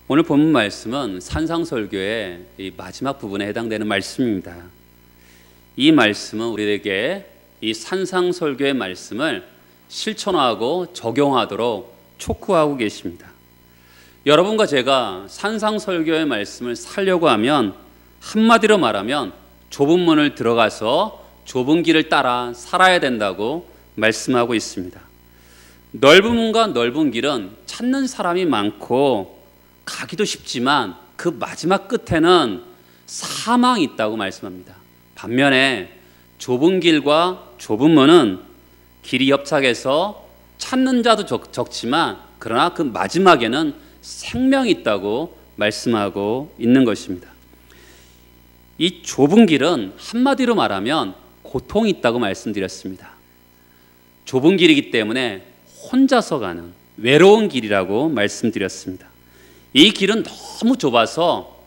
오늘 본문 말씀은 산상설교의 이 마지막 부분에 해당되는 말씀입니다. 이 말씀은 우리에게 이 산상설교의 말씀을 실천하고 적용하도록 촉구하고 계십니다. 여러분과 제가 산상설교의 말씀을 살려고 하면 한마디로 말하면 좁은 문을 들어가서 좁은 길을 따라 살아야 된다고 말씀하고 있습니다. 넓은 문과 넓은 길은 찾는 사람이 많고 가기도 쉽지만 그 마지막 끝에는 사망이 있다고 말씀합니다. 반면에 좁은 길과 좁은 문은 길이 협착해서 찾는 자도 적지만 그러나 그 마지막에는 생명이 있다고 말씀하고 있는 것입니다. 이 좁은 길은 한마디로 말하면 고통이 있다고 말씀드렸습니다. 좁은 길이기 때문에 혼자서 가는 외로운 길이라고 말씀드렸습니다. 이 길은 너무 좁아서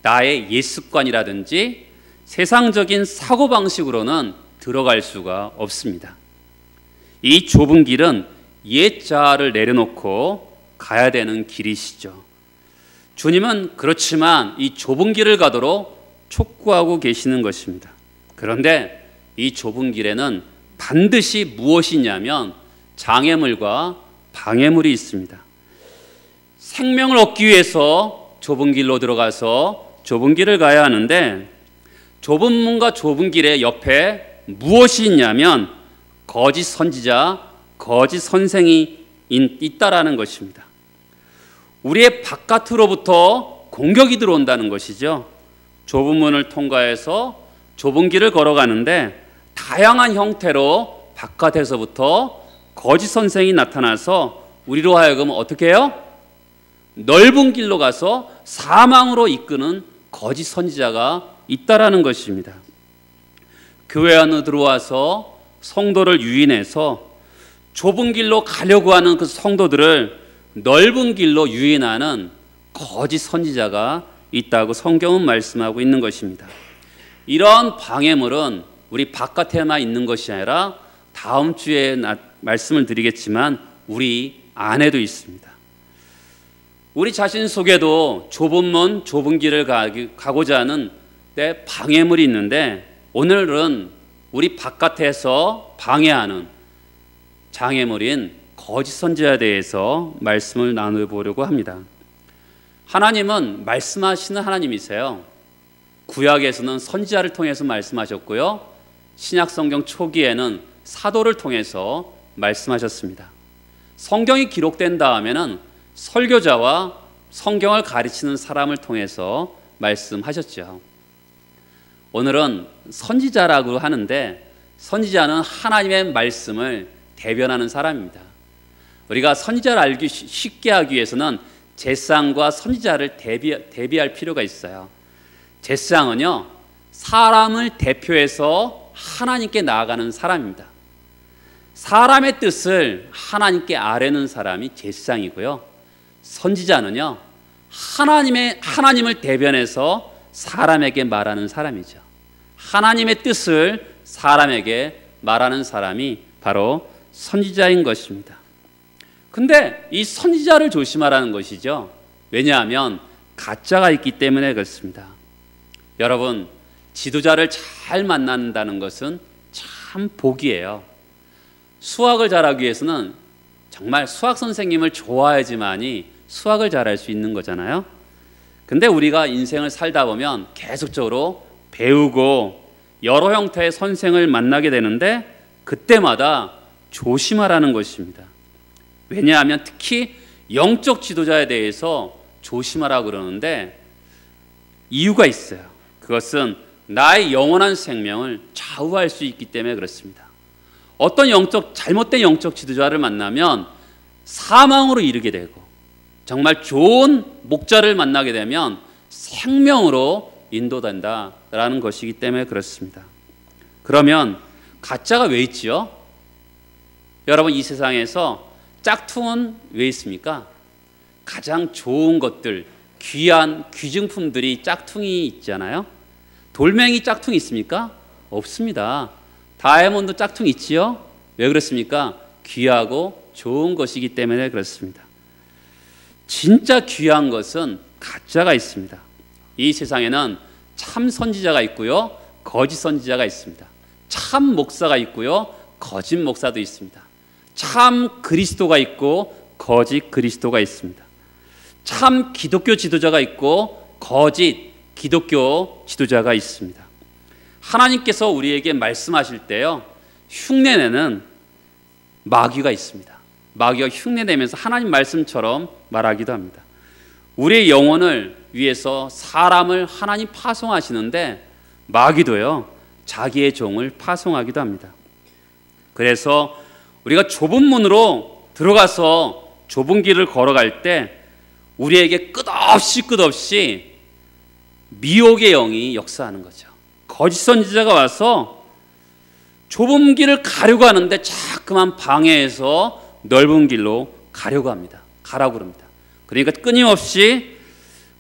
나의 옛습관이라든지 세상적인 사고방식으로는 들어갈 수가 없습니다. 이 좁은 길은 옛 자아를 내려놓고 가야 되는 길이시죠. 주님은 그렇지만 이 좁은 길을 가도록 촉구하고 계시는 것입니다. 그런데 이 좁은 길에는 반드시 무엇이 있냐면 장애물과 방해물이 있습니다. 생명을 얻기 위해서 좁은 길로 들어가서 좁은 길을 가야 하는데 좁은 문과 좁은 길의 옆에 무엇이 있냐면 거짓 선지자, 거짓 선생이 있다라는 것입니다. 우리의 바깥으로부터 공격이 들어온다는 것이죠. 좁은 문을 통과해서 좁은 길을 걸어가는데 다양한 형태로 바깥에서부터 거짓 선생이 나타나서 우리로 하여금 어떻게 해요? 넓은 길로 가서 사망으로 이끄는 거짓 선지자가 있다라는 것입니다. 교회 안으로 들어와서 성도를 유인해서 좁은 길로 가려고 하는 그 성도들을 넓은 길로 유인하는 거짓 선지자가 있다고 성경은 말씀하고 있는 것입니다. 이런 방해물은 우리 바깥에만 있는 것이 아니라 다음 주에 말씀을 드리겠지만 우리 안에도 있습니다. 우리 자신 속에도 좁은 문, 좁은 길을 가고자 하는 때 방해물이 있는데 오늘은 우리 바깥에서 방해하는 장애물인 거짓 선지자에 대해서 말씀을 나눠보려고 합니다. 하나님은 말씀하시는 하나님이세요. 구약에서는 선지자를 통해서 말씀하셨고요. 신약성경 초기에는 사도를 통해서 말씀하셨습니다. 성경이 기록된 다음에는 설교자와 성경을 가르치는 사람을 통해서 말씀하셨죠. 오늘은 선지자라고 하는데 선지자는 하나님의 말씀을 대변하는 사람입니다. 우리가 선지자를 알기 쉽게 하기 위해서는 제사장과 선지자를 대비할 필요가 있어요. 제사장은요, 사람을 대표해서 하나님께 나아가는 사람입니다. 사람의 뜻을 하나님께 아뢰는 사람이 제사장이고요. 선지자는요, 하나님을 대변해서 사람에게 말하는 사람이죠. 하나님의 뜻을 사람에게 말하는 사람이 바로 선지자인 것입니다. 근데 이 선지자를 조심하라는 것이죠. 왜냐하면 가짜가 있기 때문에 그렇습니다. 여러분, 지도자를 잘 만난다는 것은 참 복이에요. 수학을 잘하기 위해서는 정말 수학 선생님을 좋아야지만이 수학을 잘할 수 있는 거잖아요. 근데 우리가 인생을 살다 보면 계속적으로 배우고 여러 형태의 선생을 만나게 되는데 그때마다 조심하라는 것입니다. 왜냐하면 특히 영적 지도자에 대해서 조심하라고 그러는데 이유가 있어요. 그것은 나의 영원한 생명을 좌우할 수 있기 때문에 그렇습니다. 어떤 잘못된 영적 지도자를 만나면 사망으로 이르게 되고 정말 좋은 목자를 만나게 되면 생명으로 인도된다라는 것이기 때문에 그렇습니다. 그러면 가짜가 왜 있지요? 여러분, 이 세상에서 짝퉁은 왜 있습니까? 가장 좋은 것들, 귀한 귀중품들이 짝퉁이 있잖아요. 돌멩이 짝퉁이 있습니까? 없습니다. 다이아몬드 짝퉁 있지요? 왜 그렇습니까? 귀하고 좋은 것이기 때문에 그렇습니다. 진짜 귀한 것은 가짜가 있습니다. 이 세상에는 참 선지자가 있고요, 거짓 선지자가 있습니다. 참 목사가 있고요, 거짓 목사도 있습니다. 참 그리스도가 있고 거짓 그리스도가 있습니다. 참 기독교 지도자가 있고 거짓 기독교 지도자가 있습니다. 하나님께서 우리에게 말씀하실 때요, 흉내내는 마귀가 있습니다. 마귀가 흉내내면서 하나님 말씀처럼 말하기도 합니다. 우리의 영혼을 위해서 사람을 하나님 파송하시는데 마귀도요, 자기의 종을 파송하기도 합니다. 그래서 우리가 좁은 문으로 들어가서 좁은 길을 걸어갈 때 우리에게 끝없이 미혹의 영이 역사하는 거죠. 거짓 선지자가 와서 좁은 길을 가려고 하는데 자꾸만 방해해서 넓은 길로 가려고 합니다. 가라고 그럽니다. 그러니까 끊임없이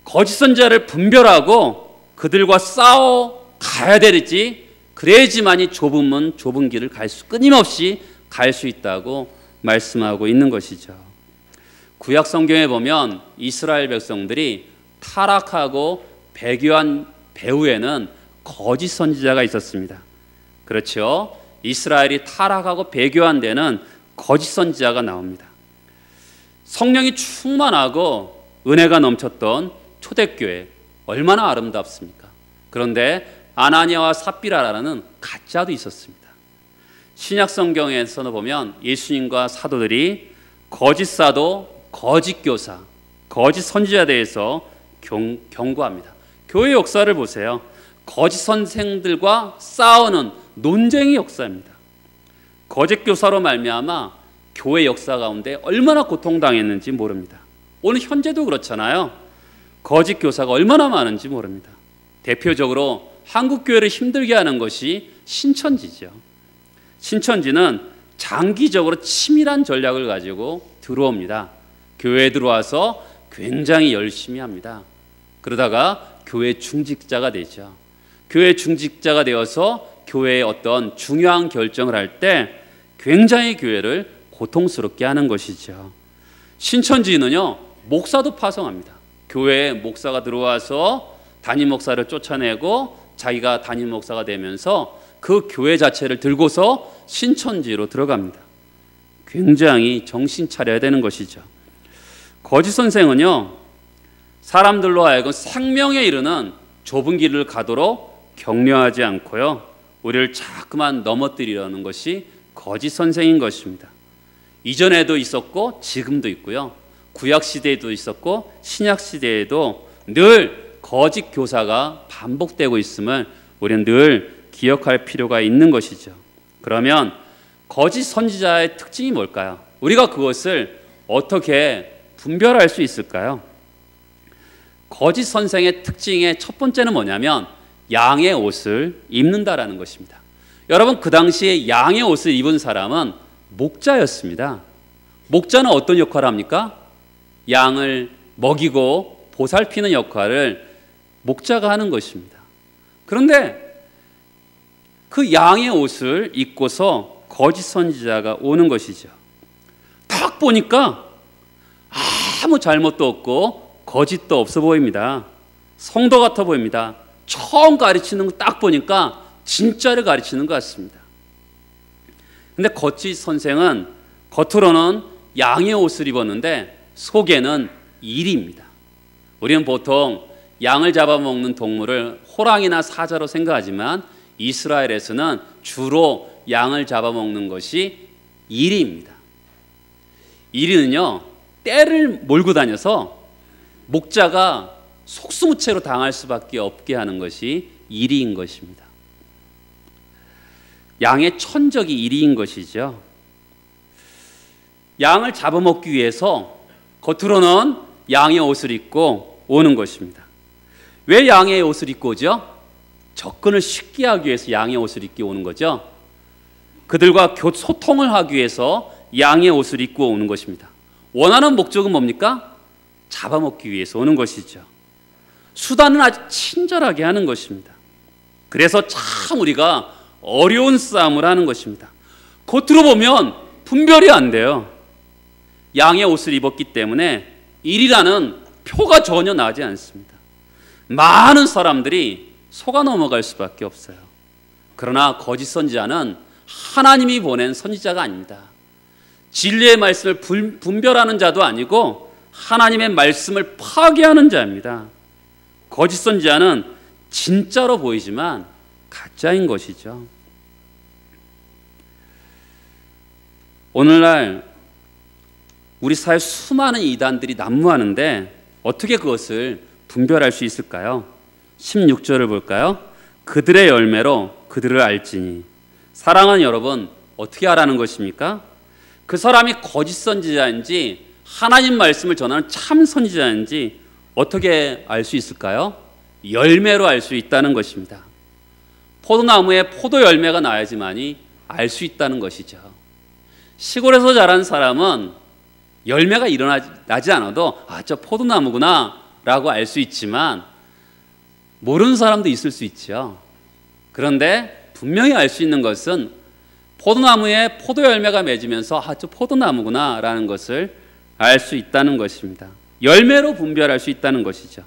거짓 선지자를 분별하고 그들과 싸워 가야 되지, 그래야지만이 좁은 문, 좁은 길을 끊임없이 갈 수 있다고 말씀하고 있는 것이죠. 구약 성경에 보면 이스라엘 백성들이 타락하고 배교한 배후에는 거짓 선지자가 있었습니다. 그렇죠? 이스라엘이 타락하고 배교한 데는 거짓 선지자가 나옵니다. 성령이 충만하고 은혜가 넘쳤던 초대교회 얼마나 아름답습니까? 그런데 아나니아와 삽비라라는 가짜도 있었습니다. 신약 성경에서는 보면 예수님과 사도들이 거짓 사도, 거짓 교사, 거짓 선지자에 대해서 경고합니다. 교회 역사를 보세요. 거짓 선생들과 싸우는 논쟁의 역사입니다. 거짓 교사로 말미암아 교회 역사 가운데 얼마나 고통당했는지 모릅니다. 오늘 현재도 그렇잖아요. 거짓 교사가 얼마나 많은지 모릅니다. 대표적으로 한국 교회를 힘들게 하는 것이 신천지죠. 신천지는 장기적으로 치밀한 전략을 가지고 들어옵니다. 교회에 들어와서 굉장히 열심히 합니다. 그러다가 교회 중직자가 되죠. 교회 중직자가 되어서 교회의 어떤 중요한 결정을 할 때 굉장히 교회를 고통스럽게 하는 것이죠. 신천지는요, 목사도 파송합니다. 교회에 목사가 들어와서 담임 목사를 쫓아내고 자기가 담임 목사가 되면서 그 교회 자체를 들고서 신천지로 들어갑니다. 굉장히 정신 차려야 되는 것이죠. 거짓 선생은요, 사람들로 하여금 생명에 이르는 좁은 길을 가도록 격려하지 않고요, 우리를 자꾸만 넘어뜨리려는 것이 거짓 선생인 것입니다. 이전에도 있었고 지금도 있고요, 구약 시대에도 있었고 신약 시대에도 늘 거짓 교사가 반복되고 있음을 우리는 늘 기억할 필요가 있는 것이죠. 그러면 거짓 선지자의 특징이 뭘까요? 우리가 그것을 어떻게 분별할 수 있을까요? 거짓 선생의 특징의 첫 번째는 뭐냐면 양의 옷을 입는다라는 것입니다. 여러분, 그 당시에 양의 옷을 입은 사람은 목자였습니다. 목자는 어떤 역할을 합니까? 양을 먹이고 보살피는 역할을 목자가 하는 것입니다. 그런데 그 양의 옷을 입고서 거짓 선지자가 오는 것이죠. 딱 보니까 아무 잘못도 없고 거짓도 없어 보입니다. 성도 같아 보입니다. 처음 가르치는 거 딱 보니까 진짜를 가르치는 것 같습니다. 근데 거짓 선생은 겉으로는 양의 옷을 입었는데 속에는 이리입니다. 우리는 보통 양을 잡아먹는 동물을 호랑이나 사자로 생각하지만 이스라엘에서는 주로 양을 잡아먹는 것이 이리입니다. 이리는요, 떼를 몰고 다녀서 목자가 속수무책으로 당할 수밖에 없게 하는 것이 이리인 것입니다. 양의 천적이 이리인 것이죠. 양을 잡아먹기 위해서 겉으로는 양의 옷을 입고 오는 것입니다. 왜 양의 옷을 입고 오죠? 접근을 쉽게 하기 위해서 양의 옷을 입고 오는 거죠. 그들과 소통을 하기 위해서 양의 옷을 입고 오는 것입니다. 원하는 목적은 뭡니까? 잡아먹기 위해서 오는 것이죠. 수단은 아주 친절하게 하는 것입니다. 그래서 참 우리가 어려운 싸움을 하는 것입니다. 겉으로 보면 분별이 안 돼요. 양의 옷을 입었기 때문에 일이라는 표가 전혀 나지 않습니다. 많은 사람들이 속아 넘어갈 수밖에 없어요. 그러나 거짓 선지자는 하나님이 보낸 선지자가 아닙니다. 진리의 말씀을 분별하는 자도 아니고 하나님의 말씀을 파괴하는 자입니다. 거짓 선지자는 진짜로 보이지만 가짜인 것이죠. 오늘날 우리 사회 수많은 이단들이 난무하는데 어떻게 그것을 분별할 수 있을까요? 16절을 볼까요? 그들의 열매로 그들을 알지니. 사랑하는 여러분, 어떻게 알아는 것입니까? 그 사람이 거짓 선지자인지 하나님 말씀을 전하는 참 선지자인지 어떻게 알 수 있을까요? 열매로 알 수 있다는 것입니다. 포도나무에 포도 열매가 나야지만이 알 수 있다는 것이죠. 시골에서 자란 사람은 열매가 일어나지 않아도 저 포도나무구나 라고 알 수 있지만 모르는 사람도 있을 수 있죠. 그런데 분명히 알 수 있는 것은 포도나무에 포도 열매가 맺으면서 저 포도나무구나 라는 것을 알 수 있다는 것입니다. 열매로 분별할 수 있다는 것이죠.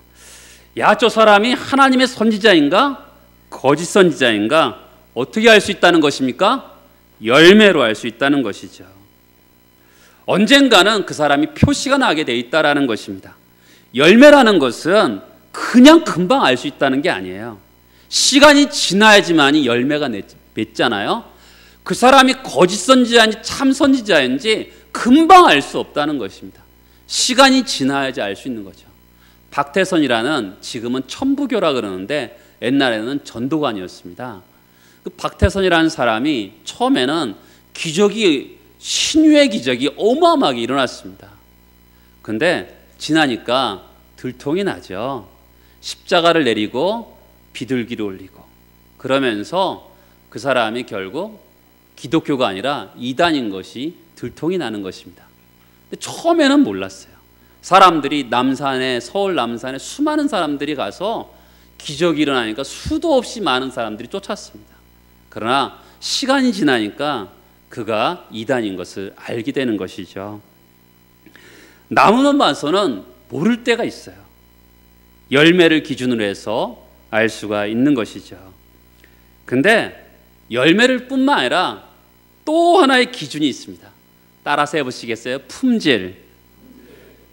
저 사람이 하나님의 선지자인가 거짓 선지자인가 어떻게 알 수 있다는 것입니까? 열매로 알 수 있다는 것이죠. 언젠가는 그 사람이 표시가 나게 돼 있다라는 것입니다. 열매라는 것은 그냥 금방 알 수 있다는 게 아니에요. 시간이 지나야지만이 열매가 맺잖아요. 그 사람이 거짓 선지자인지 참 선지자인지 금방 알 수 없다는 것입니다. 시간이 지나야지 알 수 있는 거죠. 박태선이라는, 지금은 천부교라 그러는데 옛날에는 전도관이었습니다. 그 박태선이라는 사람이 처음에는 신유의 기적이 어마어마하게 일어났습니다. 근데 지나니까 들통이 나죠. 십자가를 내리고 비둘기를 올리고 그러면서 그 사람이 결국 기독교가 아니라 이단인 것이 들통이 나는 것입니다. 근데 처음에는 몰랐어요. 사람들이 서울 남산에 수많은 사람들이 가서 기적이 일어나니까 수도 없이 많은 사람들이 쫓았습니다. 그러나 시간이 지나니까 그가 이단인 것을 알게 되는 것이죠. 나무만 봐서는 모를 때가 있어요. 열매를 기준으로 해서 알 수가 있는 것이죠. 근데 열매를 뿐만 아니라 또 하나의 기준이 있습니다. 따라서 해보시겠어요? 품질.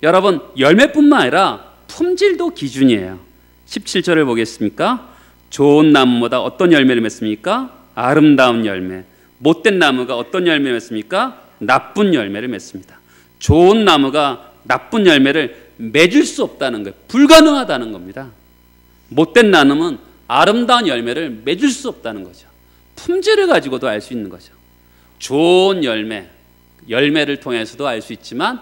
여러분, 열매뿐만 아니라 품질도 기준이에요. 17절을 보겠습니까? 좋은 나무보다 어떤 열매를 맺습니까? 아름다운 열매. 못된 나무가 어떤 열매를 맺습니까? 나쁜 열매를 맺습니다. 좋은 나무가 나쁜 열매를 맺을 수 없다는 거예요. 불가능하다는 겁니다. 못된 나무는 아름다운 열매를 맺을 수 없다는 거죠. 품질을 가지고도 알 수 있는 거죠. 좋은 열매를 통해서도 알 수 있지만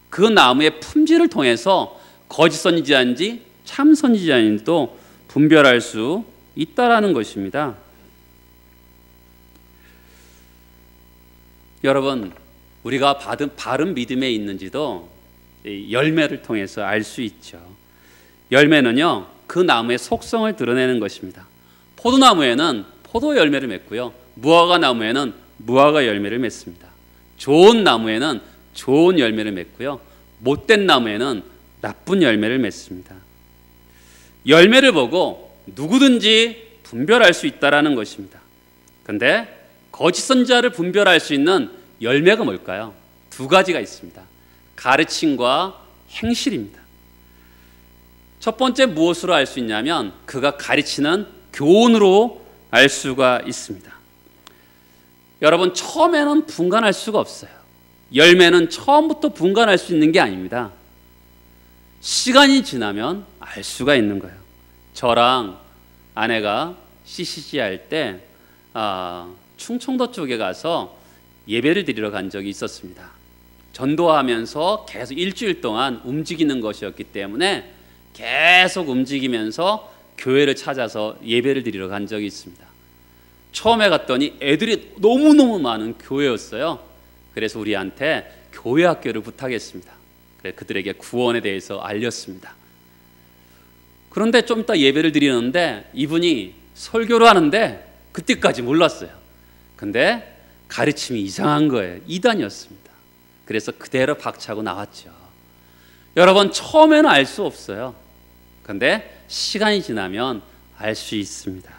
그 나무의 품질을 통해서 거짓 선지자인지 참 선지자인지도 분별할 수 있다라는 것입니다. 여러분, 우리가 바른 믿음에 있는지도 열매를 통해서 알 수 있죠. 열매는요, 그 나무의 속성을 드러내는 것입니다. 포도나무에는 포도 열매를 맺고요, 무화과 나무에는 무화과 열매를 맺습니다. 좋은 나무에는 좋은 열매를 맺고요, 못된 나무에는 나쁜 열매를 맺습니다. 열매를 보고 누구든지 분별할 수 있다라는 것입니다. 그런데 거짓 선지자를 분별할 수 있는 열매가 뭘까요? 두 가지가 있습니다. 가르침과 행실입니다. 첫 번째, 무엇으로 알 수 있냐면 그가 가르치는 교훈으로 알 수가 있습니다. 여러분, 처음에는 분간할 수가 없어요. 열매는 처음부터 분간할 수 있는 게 아닙니다. 시간이 지나면 알 수가 있는 거예요. 저랑 아내가 CCC 할 때 충청도 쪽에 가서 예배를 드리러 간 적이 있었습니다. 전도하면서 계속 일주일 동안 움직이는 것이었기 때문에 계속 움직이면서 교회를 찾아서 예배를 드리러 간 적이 있습니다. 처음에 갔더니 애들이 너무너무 많은 교회였어요. 그래서 우리한테 교회 학교를 부탁했습니다. 그래서 그들에게 구원에 대해서 알렸습니다. 그런데 좀 이따 예배를 드리는데 이분이 설교를 하는데 그때까지 몰랐어요. 근데 가르침이 이상한 거예요. 이단이었습니다. 그래서 그대로 박차고 나왔죠. 여러분, 처음에는 알 수 없어요. 그런데 시간이 지나면 알 수 있습니다.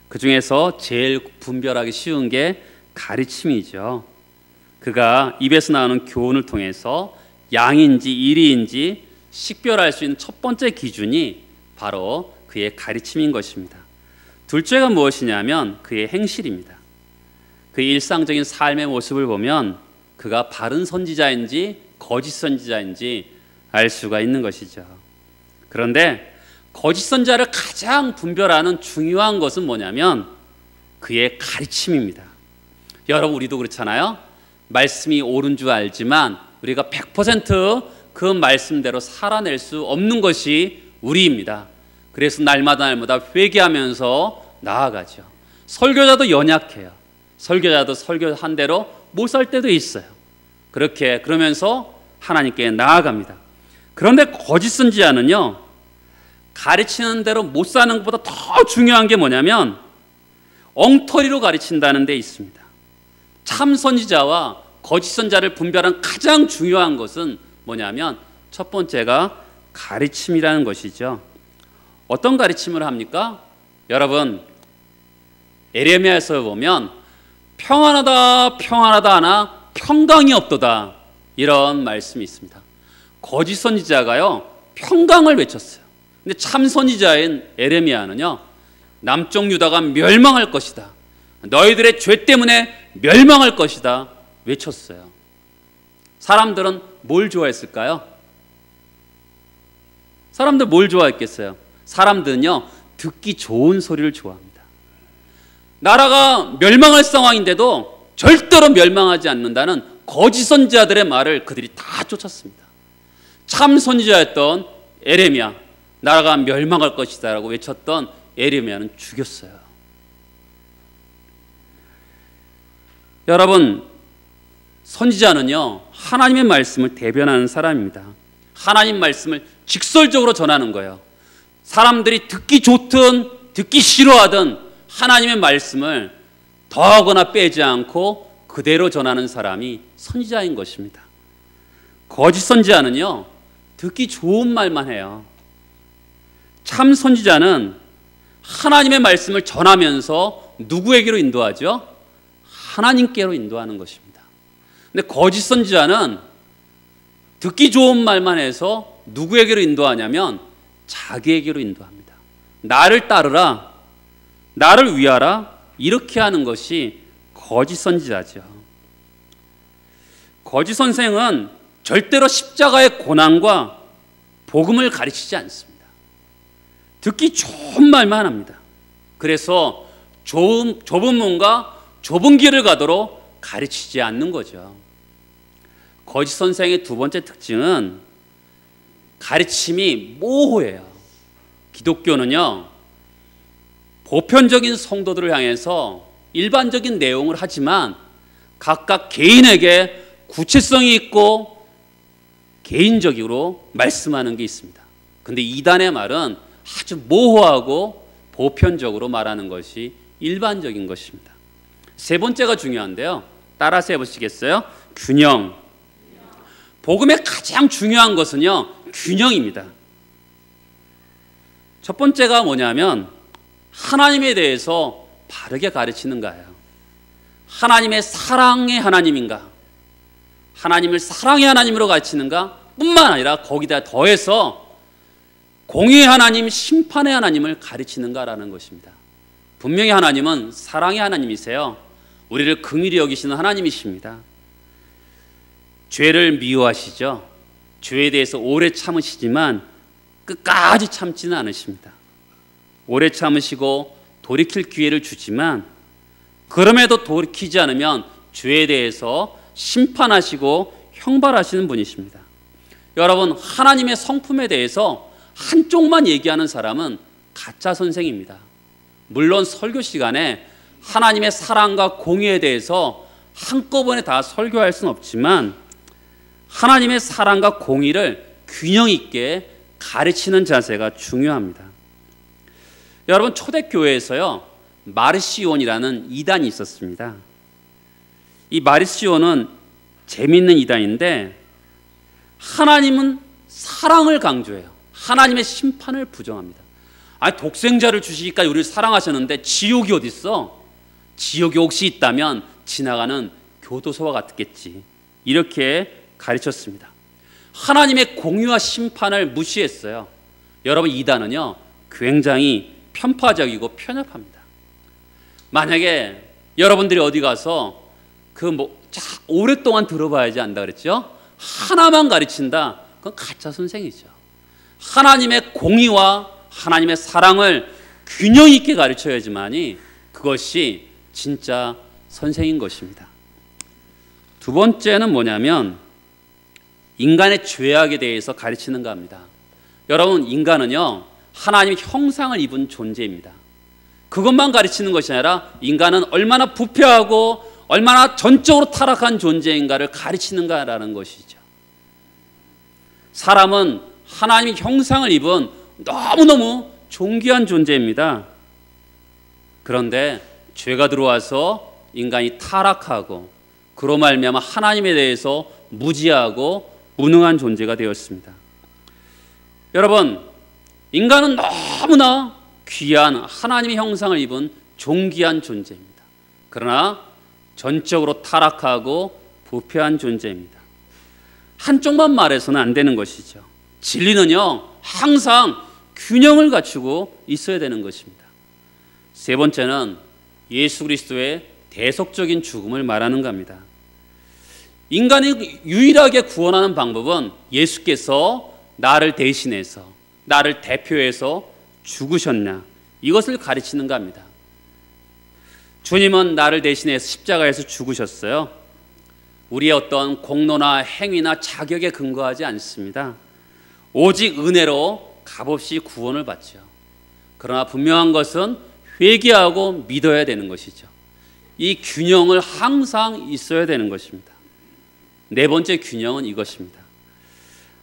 그 중에서 제일 분별하기 쉬운 게 가르침이죠. 그가 입에서 나오는 교훈을 통해서 양인지 이리인지 식별할 수 있는 첫 번째 기준이 바로 그의 가르침인 것입니다. 둘째가 무엇이냐면 그의 행실입니다. 그의 일상적인 삶의 모습을 보면 그가 바른 선지자인지 거짓 선지자인지 알 수가 있는 것이죠. 그런데 거짓 선지자를 가장 분별하는 중요한 것은 뭐냐면 그의 가르침입니다. 여러분, 우리도 그렇잖아요. 말씀이 옳은 줄 알지만 우리가 100% 그 말씀대로 살아낼 수 없는 것이 우리입니다. 그래서 날마다 회개하면서 나아가죠. 설교자도 연약해요. 설교자도 설교한 대로 못 살 때도 있어요. 그러면서 하나님께 나아갑니다. 그런데 거짓 선지자는요, 가르치는 대로 못 사는 것보다 더 중요한 게 뭐냐면 엉터리로 가르친다는 데 있습니다. 참 선지자와 거짓 선지자를 분별한 가장 중요한 것은 뭐냐면 첫 번째가 가르침이라는 것이죠. 어떤 가르침을 합니까? 여러분, 에레미야에서 보면 평안하다 평안하다 하나 평강이 없도다, 이런 말씀이 있습니다. 거짓 선지자가요, 평강을 외쳤어요. 근데 참 선지자인 에레미야는요, 남쪽 유다가 멸망할 것이다, 너희들의 죄 때문에 멸망할 것이다 외쳤어요. 사람들은 뭘 좋아했을까요? 사람들 뭘 좋아했겠어요? 사람들은요, 듣기 좋은 소리를 좋아합니다. 나라가 멸망할 상황인데도 절대로 멸망하지 않는다는 거짓 선지자들의 말을 그들이 다 쫓았습니다. 참 선지자였던 에레미야, 나라가 멸망할 것이다 라고 외쳤던 에레미야는 죽였어요. 여러분, 선지자는요, 하나님의 말씀을 대변하는 사람입니다. 하나님 말씀을 직설적으로 전하는 거예요. 사람들이 듣기 좋든 듣기 싫어하든 하나님의 말씀을 더하거나 빼지 않고 그대로 전하는 사람이 선지자인 것입니다. 거짓 선지자는요, 듣기 좋은 말만 해요. 참 선지자는 하나님의 말씀을 전하면서 누구에게로 인도하죠? 하나님께로 인도하는 것입니다. 근데 거짓 선지자는 듣기 좋은 말만 해서 누구에게로 인도하냐면 자기에게로 인도합니다. 나를 따르라, 나를 위하라, 이렇게 하는 것이 거짓 선지자죠. 거짓 선생은 절대로 십자가의 고난과 복음을 가르치지 않습니다. 듣기 좋은 말만 합니다. 그래서 좁은 문과 좁은 길을 가도록 가르치지 않는 거죠. 거짓 선생의 두 번째 특징은 가르침이 모호해요. 기독교는요, 보편적인 성도들을 향해서 일반적인 내용을 하지만 각각 개인에게 구체성이 있고 개인적으로 말씀하는 게 있습니다. 그런데 이단의 말은 아주 모호하고 보편적으로 말하는 것이 일반적인 것입니다. 세 번째가 중요한데요, 따라서 해보시겠어요? 균형. 복음의 가장 중요한 것은요, 균형입니다. 첫 번째가 뭐냐면 하나님에 대해서 바르게 가르치는가예요. 하나님의 사랑의 하나님인가, 하나님을 사랑의 하나님으로 가르치는가 뿐만 아니라 거기다 더해서 공의의 하나님, 심판의 하나님을 가르치는가라는 것입니다. 분명히 하나님은 사랑의 하나님이세요. 우리를 긍휼히 여기시는 하나님이십니다. 죄를 미워하시죠. 죄에 대해서 오래 참으시지만 끝까지 참지는 않으십니다. 오래 참으시고 돌이킬 기회를 주지만 그럼에도 돌이키지 않으면 죄에 대해서 심판하시고 형벌하시는 분이십니다. 여러분, 하나님의 성품에 대해서 한쪽만 얘기하는 사람은 가짜 선생입니다. 물론 설교 시간에 하나님의 사랑과 공의에 대해서 한꺼번에 다 설교할 수는 없지만 하나님의 사랑과 공의를 균형 있게 가르치는 자세가 중요합니다. 여러분, 초대교회에서요, 마르시온이라는 이단이 있었습니다. 이 마르시온은 재미있는 이단인데 하나님은 사랑을 강조해요. 하나님의 심판을 부정합니다. 아니, 독생자를 주시기까지 우리를 사랑하셨는데 지옥이 어디 있어? 지옥이 혹시 있다면 지나가는 교도소와 같겠지. 이렇게 가르쳤습니다. 하나님의 공의와 심판을 무시했어요. 여러분, 이단은요 굉장히 편파적이고 편협합니다. 만약에 여러분들이 어디 가서 오랫동안 들어봐야지 안다 그랬죠? 하나만 가르친다. 그건 가짜 선생이죠. 하나님의 공의와 하나님의 사랑을 균형 있게 가르쳐야지만이 그것이 진짜 선생인 것입니다. 두 번째는 뭐냐면 인간의 죄악에 대해서 가르치는가 합니다. 여러분, 인간은요 하나님의 형상을 입은 존재입니다. 그것만 가르치는 것이 아니라 인간은 얼마나 부패하고 얼마나 전적으로 타락한 존재인가를 가르치는가라는 것이죠. 사람은 하나님의 형상을 입은 너무너무 존귀한 존재입니다. 그런데 죄가 들어와서 인간이 타락하고 그로 말미암아 하나님에 대해서 무지하고 무능한 존재가 되었습니다. 여러분, 인간은 너무나 귀한 하나님의 형상을 입은 존귀한 존재입니다. 그러나 전적으로 타락하고 부패한 존재입니다. 한쪽만 말해서는 안 되는 것이죠. 진리는요 항상 균형을 갖추고 있어야 되는 것입니다. 세 번째는 예수 그리스도의 대속적인 죽음을 말하는 겁니다. 인간이 유일하게 구원하는 방법은 예수께서 나를 대신해서 나를 대표해서 죽으셨냐, 이것을 가르치는 겁니다. 주님은 나를 대신해서 십자가에서 죽으셨어요. 우리의 어떤 공로나 행위나 자격에 근거하지 않습니다. 오직 은혜로 값없이 구원을 받죠. 그러나 분명한 것은 회개하고 믿어야 되는 것이죠. 이 균형을 항상 있어야 되는 것입니다. 네 번째 균형은 이것입니다.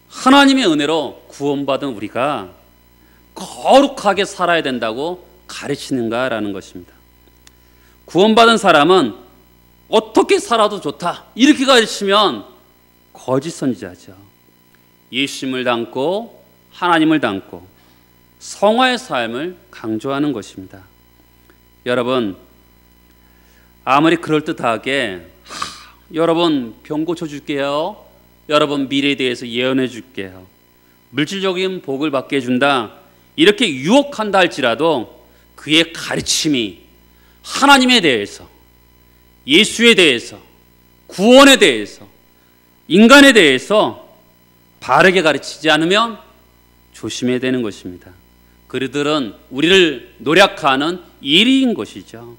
하나님의 은혜로 구원받은 우리가 거룩하게 살아야 된다고 가르치는가라는 것입니다. 구원받은 사람은 어떻게 살아도 좋다 이렇게 가르치면 거짓 선지자죠. 예수님을 닮고 하나님을 닮고 성화의 삶을 강조하는 것입니다. 여러분, 아무리 그럴듯하게 여러분 병 고쳐줄게요, 여러분 미래에 대해서 예언해 줄게요, 물질적인 복을 받게 해준다 이렇게 유혹한다 할지라도 그의 가르침이 하나님에 대해서, 예수에 대해서, 구원에 대해서, 인간에 대해서 바르게 가르치지 않으면 조심해야 되는 것입니다. 그들은 우리를 노력하는 일인 것이죠.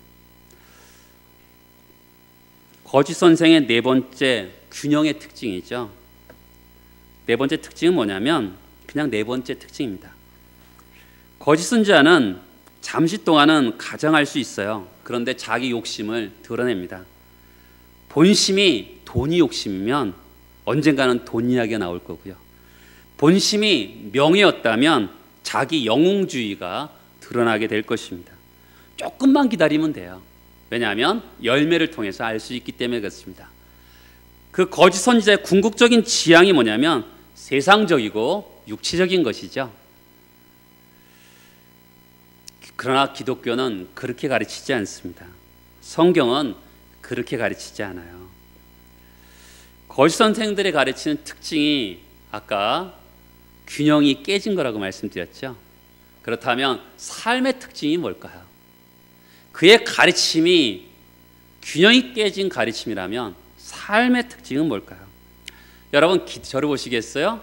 거짓 선생의 네 번째 균형의 특징이죠. 네 번째 특징은 뭐냐면 그냥 네 번째 특징입니다. 거짓 선지자는 잠시 동안은 가장할 수 있어요. 그런데 자기 욕심을 드러냅니다. 본심이 돈이 욕심이면 언젠가는 돈 이야기가 나올 거고요. 본심이 명예였다면 자기 영웅주의가 드러나게 될 것입니다. 조금만 기다리면 돼요. 왜냐하면 열매를 통해서 알 수 있기 때문에 그렇습니다. 그 거짓 선지자의 궁극적인 지향이 뭐냐면 세상적이고 육체적인 것이죠. 그러나 기독교는 그렇게 가르치지 않습니다. 성경은 그렇게 가르치지 않아요. 거짓 선생들이 가르치는 특징이 아까 균형이 깨진 거라고 말씀드렸죠. 그렇다면 삶의 특징이 뭘까요? 그의 가르침이 균형이 깨진 가르침이라면 삶의 특징은 뭘까요? 여러분, 저를 보시겠어요?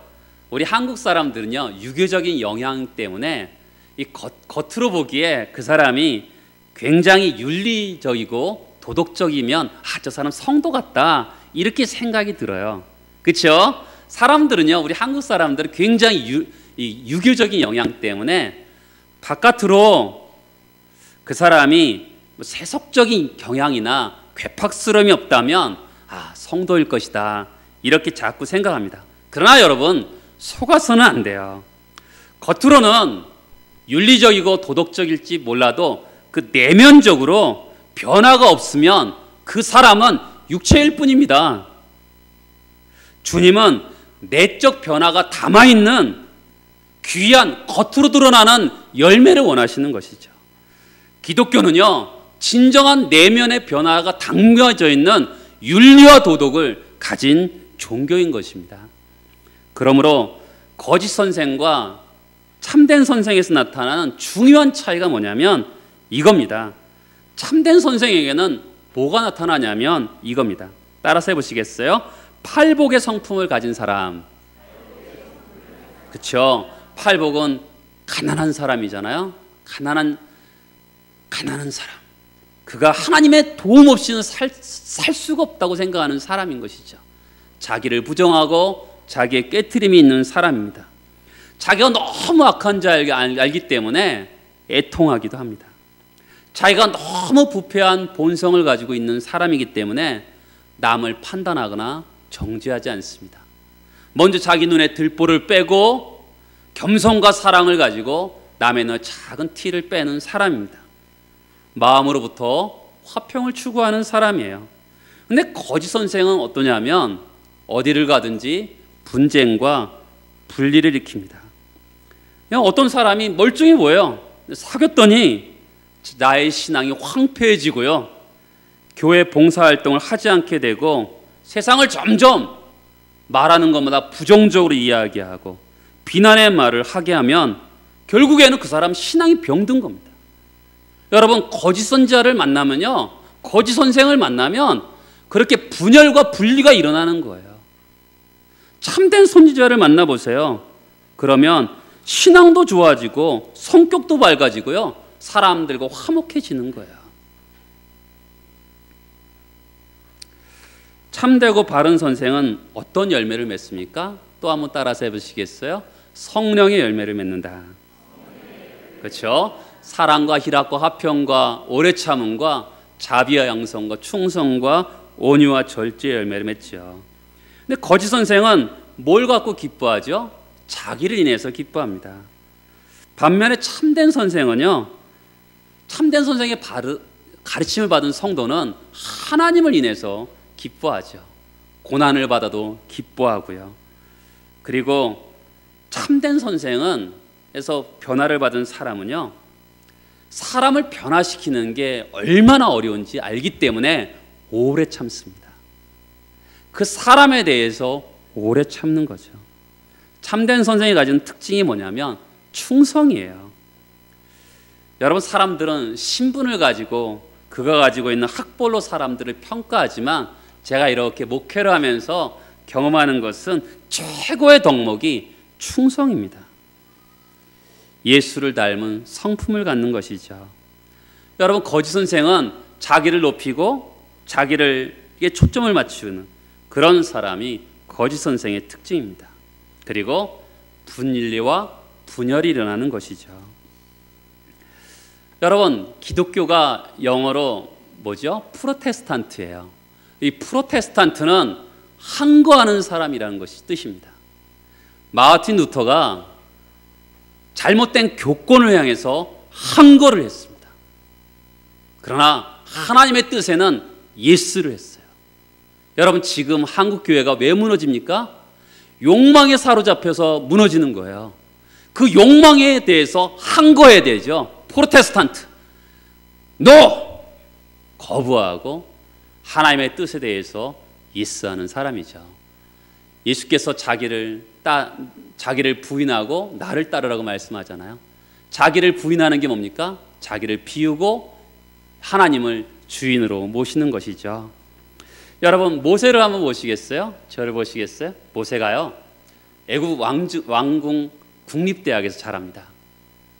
우리 한국 사람들은요 유교적인 영향 때문에 이 겉으로 보기에 그 사람이 굉장히 윤리적이고 도덕적이면 저 사람 성도 같다 이렇게 생각이 들어요. 그렇죠? 사람들은요, 우리 한국 사람들은 굉장히 유교적인 영향 때문에 바깥으로 그 사람이 세속적인 경향이나 괴팍스러움이 없다면 성도일 것이다 이렇게 자꾸 생각합니다. 그러나 여러분, 속아서는 안 돼요. 겉으로는 윤리적이고 도덕적일지 몰라도 그 내면적으로 변화가 없으면 그 사람은 육체일 뿐입니다. 주님은 내적 변화가 담아있는 귀한 겉으로 드러나는 열매를 원하시는 것이죠. 기독교는요, 진정한 내면의 변화가 담겨져 있는 윤리와 도덕을 가진 종교인 것입니다. 그러므로 거짓 선생과 참된 선생에서 나타나는 중요한 차이가 뭐냐면 이겁니다. 참된 선생에게는 뭐가 나타나냐면 이겁니다. 따라서 해보시겠어요? 팔복의 성품을 가진 사람. 그렇죠? 팔복은 가난한 사람이잖아요. 가난한 사람. 그가 하나님의 도움 없이는 살 수가 없다고 생각하는 사람인 것이죠. 자기를 부정하고 자기의 깨트림이 있는 사람입니다. 자기가 너무 악한 줄 알기 때문에 애통하기도 합니다. 자기가 너무 부패한 본성을 가지고 있는 사람이기 때문에 남을 판단하거나 정죄하지 않습니다. 먼저 자기 눈에 들보를 빼고 겸손과 사랑을 가지고 남의 눈에 작은 티를 빼는 사람입니다. 마음으로부터 화평을 추구하는 사람이에요. 근데 거짓 선생은 어떠냐면 어디를 가든지 분쟁과 분리를 일으킵니다. 그냥 어떤 사람이 멀쩡해 보여요. 사귀었더니 나의 신앙이 황폐해지고요, 교회 봉사활동을 하지 않게 되고 세상을 점점 말하는 것마다 부정적으로 이야기하고 비난의 말을 하게 하면 결국에는 그 사람 신앙이 병든 겁니다. 여러분, 거짓 선지자를 만나면요, 거짓 선생을 만나면 그렇게 분열과 분리가 일어나는 거예요. 참된 선지자를 만나보세요. 그러면 신앙도 좋아지고 성격도 밝아지고요, 사람들과 화목해지는 거예요. 참되고 바른 선생은 어떤 열매를 맺습니까? 또 한번 따라서 해보시겠어요? 성령의 열매를 맺는다. 그렇죠? 사랑과 희락과 화평과 오래 참음과 자비와 양성과 충성과 온유와 절제의 열매를 맺죠. 근데 거짓 선생은 뭘 갖고 기뻐하죠? 자기를 인해서 기뻐합니다. 반면에 참된 선생은요, 참된 선생의 가르침을 받은 성도는 하나님을 인해서 기뻐하죠. 고난을 받아도 기뻐하고요. 그리고 참된 선생은 에서 변화를 받은 사람은요, 사람을 변화시키는 게 얼마나 어려운지 알기 때문에 오래 참습니다. 그 사람에 대해서 오래 참는 거죠. 참된 선생이 가진 특징이 뭐냐면 충성이에요. 여러분, 사람들은 신분을 가지고 그가 가지고 있는 학벌로 사람들을 평가하지만 제가 이렇게 목회를 하면서 경험하는 것은 최고의 덕목이 충성입니다. 예수를 닮은 성품을 갖는 것이죠. 여러분, 거짓 선생은 자기를 높이고 자기를에 초점을 맞추는 그런 사람이 거짓 선생의 특징입니다. 그리고 분리와 분열이 일어나는 것이죠. 여러분, 기독교가 영어로 뭐죠? 프로테스탄트예요. 이 프로테스탄트는 항거하는 사람이라는 것이 뜻입니다. 마르틴 루터가 잘못된 교권을 향해서 항거를 했습니다. 그러나 하나님의 뜻에는 예스를 했어요. 여러분, 지금 한국 교회가 왜 무너집니까? 욕망에 사로잡혀서 무너지는 거예요. 그 욕망에 대해서 항거해야 되죠. 프로테스탄트, NO! 거부하고 하나님의 뜻에 대해서 예스하는 사람이죠. 예수께서 자기를 부인하고 나를 따르라고 말씀하잖아요. 자기를 부인하는 게 뭡니까? 자기를 비우고 하나님을 주인으로 모시는 것이죠. 여러분, 모세를 한번 보시겠어요? 저를 보시겠어요? 모세가요, 애굽 왕궁 국립대학에서 자랍니다.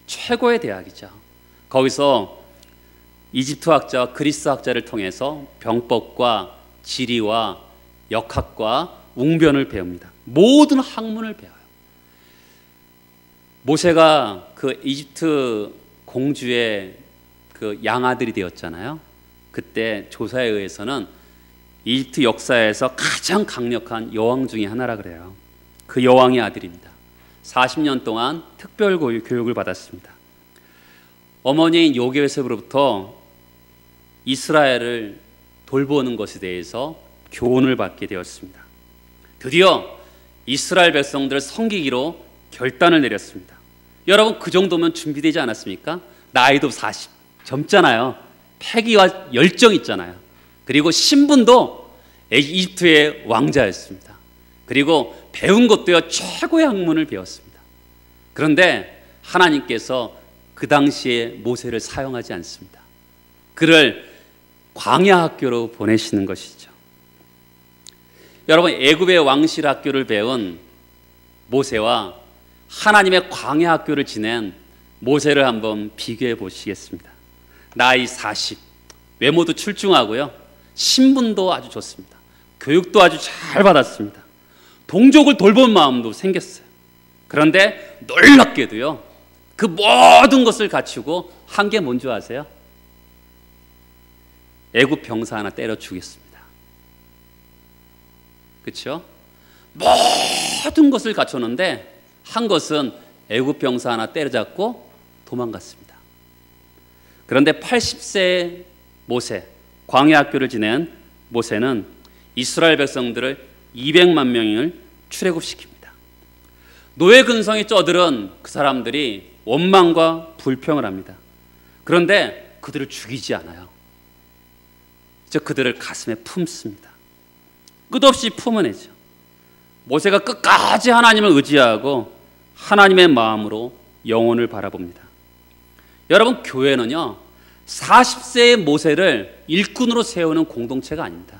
최고의 대학이죠. 거기서 이집트 학자와 그리스 학자를 통해서 병법과 지리와 역학과 웅변을 배웁니다. 모든 학문을 배워요. 모세가 그 이집트 공주의 그 양아들이 되었잖아요. 그때 조사에 의해서는 이집트 역사에서 가장 강력한 여왕 중에 하나라 그래요. 그 여왕의 아들입니다. 40년 동안 특별 교육을 받았습니다. 어머니인 요셉으로부터 이스라엘을 돌보는 것에 대해서 교훈을 받게 되었습니다. 드디어 이스라엘 백성들을 섬기기로 결단을 내렸습니다. 여러분, 그 정도면 준비되지 않았습니까? 나이도 40 젊잖아요. 패기와 열정 있잖아요. 그리고 신분도 이집트의 왕자였습니다. 그리고 배운 것도요, 최고의 학문을 배웠습니다. 그런데 하나님께서 그 당시에 모세를 사용하지 않습니다. 그를 광야 학교로 보내시는 것이죠. 여러분, 애굽의 왕실 학교를 배운 모세와 하나님의 광야 학교를 지낸 모세를 한번 비교해 보시겠습니다. 나이 40, 외모도 출중하고요, 신분도 아주 좋습니다. 교육도 아주 잘 받았습니다. 동족을 돌볼 마음도 생겼어요. 그런데 놀랍게도요, 그 모든 것을 갖추고 한 게 뭔지 아세요? 애굽 병사 하나 때려 죽였습니다. 그렇죠? 모든 것을 갖췄는데 한 것은 애굽 병사 하나 때려잡고 도망갔습니다. 그런데 80세의 모세, 광야 학교를 지낸 모세는 이스라엘 백성들을 200만 명을 출애굽시킵니다. 노예 근성이 쩌들은 그 사람들이 원망과 불평을 합니다. 그런데 그들을 죽이지 않아요. 그들을 가슴에 품습니다. 끝없이 품어내죠. 모세가 끝까지 하나님을 의지하고 하나님의 마음으로 영혼을 바라봅니다. 여러분, 교회는요, 40세의 모세를 일꾼으로 세우는 공동체가 아닙니다.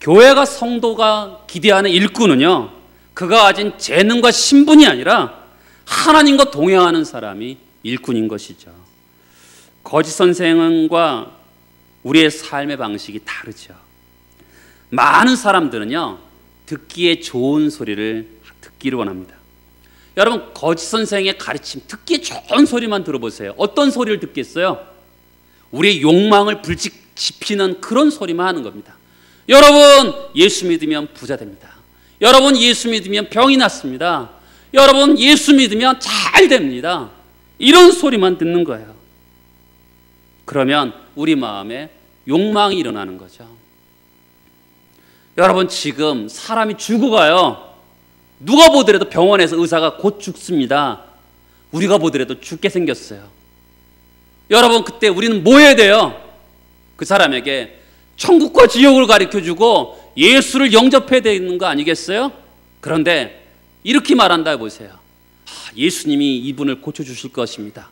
교회가 성도가 기대하는 일꾼은요, 그가 가진 재능과 신분이 아니라 하나님과 동행하는 사람이 일꾼인 것이죠. 거짓 선생과 우리의 삶의 방식이 다르죠. 많은 사람들은요, 듣기에 좋은 소리를 듣기를 원합니다. 여러분, 거짓 선생의 가르침, 듣기에 좋은 소리만 들어보세요. 어떤 소리를 듣겠어요? 우리의 욕망을 불직 지피는 그런 소리만 하는 겁니다. 여러분, 예수 믿으면 부자 됩니다. 여러분, 예수 믿으면 병이 낫습니다. 여러분, 예수 믿으면 잘 됩니다. 이런 소리만 듣는 거예요. 그러면 우리 마음에 욕망이 일어나는 거죠. 여러분, 지금 사람이 죽어가요. 누가 보더라도 병원에서 의사가 곧 죽습니다. 우리가 보더라도 죽게 생겼어요. 여러분, 그때 우리는 뭐 해야 돼요? 그 사람에게 천국과 지옥을 가르쳐주고 예수를 영접해야 되는 거 아니겠어요? 그런데 이렇게 말한다 보세요. 예수님이 이분을 고쳐주실 것입니다.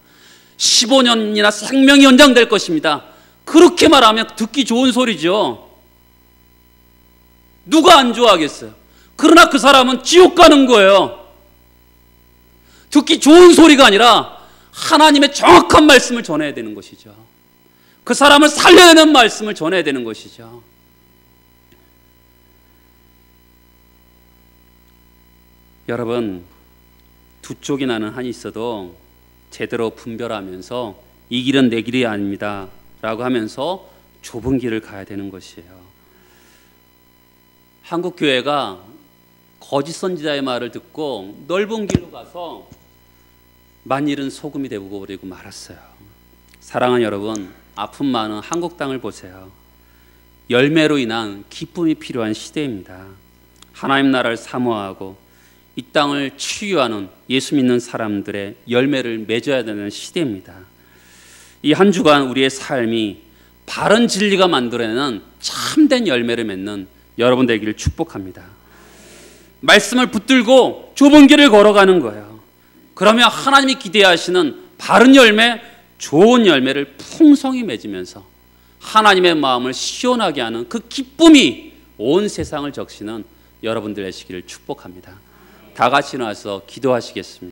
15년이나 생명이 연장될 것입니다. 그렇게 말하면 듣기 좋은 소리죠. 누가 안 좋아하겠어요? 그러나 그 사람은 지옥 가는 거예요. 듣기 좋은 소리가 아니라 하나님의 정확한 말씀을 전해야 되는 것이죠. 그 사람을 살려야 되는 말씀을 전해야 되는 것이죠. 여러분, 두 쪽이 나는 한이 있어도 제대로 분별하면서 이 길은 내 길이 아닙니다 라고 하면서 좁은 길을 가야 되는 것이에요. 한국 교회가 거짓 선지자의 말을 듣고 넓은 길로 가서 만일은 소금이 되고 버리고 말았어요. 사랑하는 여러분, 아픔 많은 한국 땅을 보세요. 열매로 인한 기쁨이 필요한 시대입니다. 하나님 나라를 사모하고 이 땅을 치유하는 예수 믿는 사람들의 열매를 맺어야 되는 시대입니다. 이 한 주간 우리의 삶이 바른 진리가 만들어내는 참된 열매를 맺는 여러분 되기를 축복합니다. 말씀을 붙들고 좁은 길을 걸어가는 거예요. 그러면 하나님이 기대하시는 바른 열매, 좋은 열매를 풍성히 맺으면서 하나님의 마음을 시원하게 하는 그 기쁨이 온 세상을 적시는 여러분들 되시기를 축복합니다. 다 같이 나와서 기도하시겠습니다.